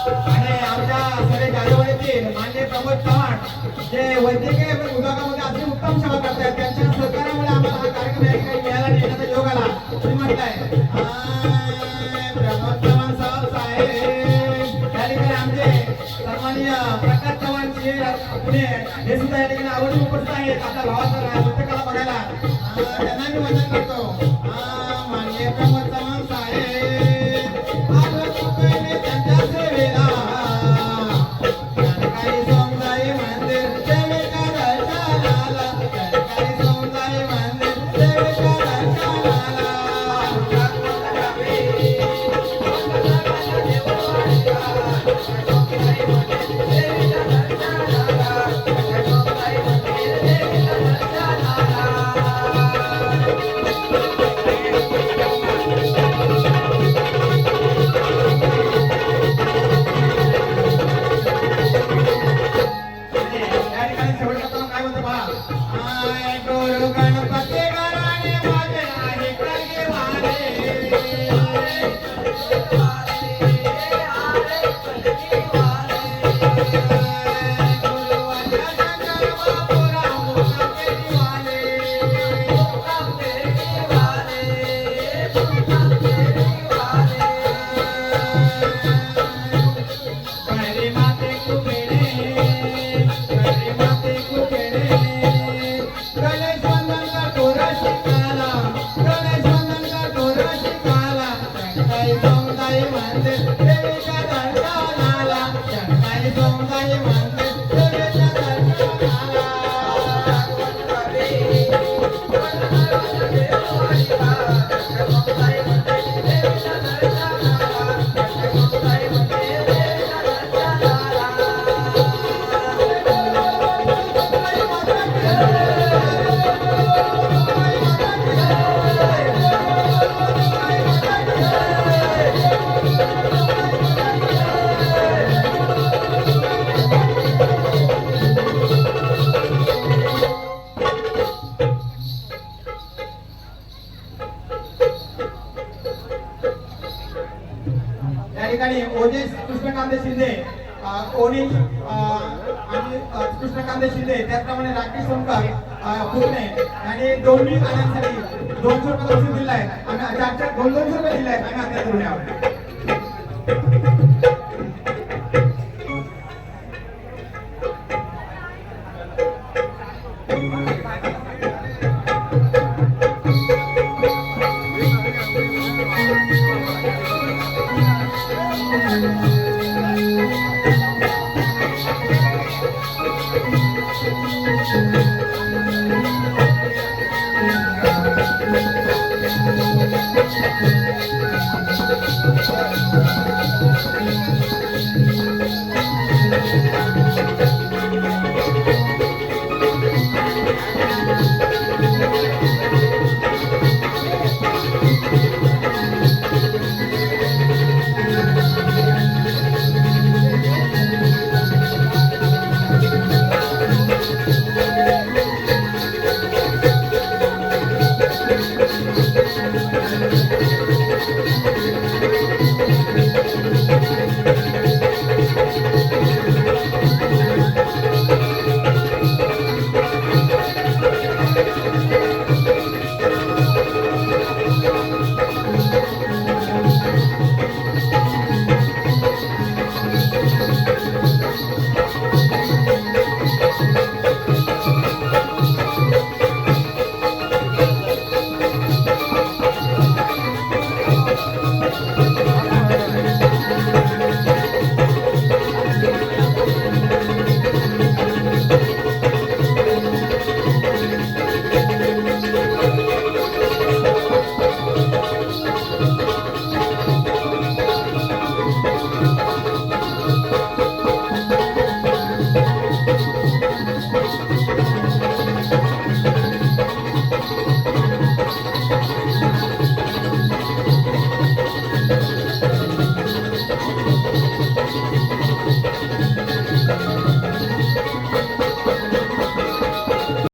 आणि आमच्या सगळे जागेवरती माननीय प्रमोद चव्हाण जे वैद्यकीय विभागामध्ये अति उत्तम सेवा करतायत त्यांच्या सहकार्यामुळे आम्हाला हा कार्यक्रम या ठिकाणी मिळाला आणि येण्याचा योग आला. तुम्ही म्हटलंय प्रमोद चव्हाण साहेब त्या ठिकाणी आमचे सन्माननीय प्रकाश चव्हाण पुणे हे सुद्धा या ठिकाणी आवडून उपस्थित आहेत आपल्या भावाचा नृत्यकला बघायला. त्यांना मी वंदन करतो. माननीय प्रमोद चव्हाण साहेब आलो चुकले त्यांच्या सेवेला जानकारी सौंदर्य मंदिर सेवेचा दर्शनाला जानकारी सौंदर्य मंदिर सेवेचा दर्शनाला ओजेस कृष्णकांत शिंदे ओनिश आणि कृष्णकांत शिंदे त्याचप्रमाणे राकेश सोनकर पुणे आणि दोन्ही गाण्यांसाठी 200 रुपये बक्षीस दिले आहेत. आम्ही 200 रुपये दिले आहेत. आम्ही आता करून आहोत.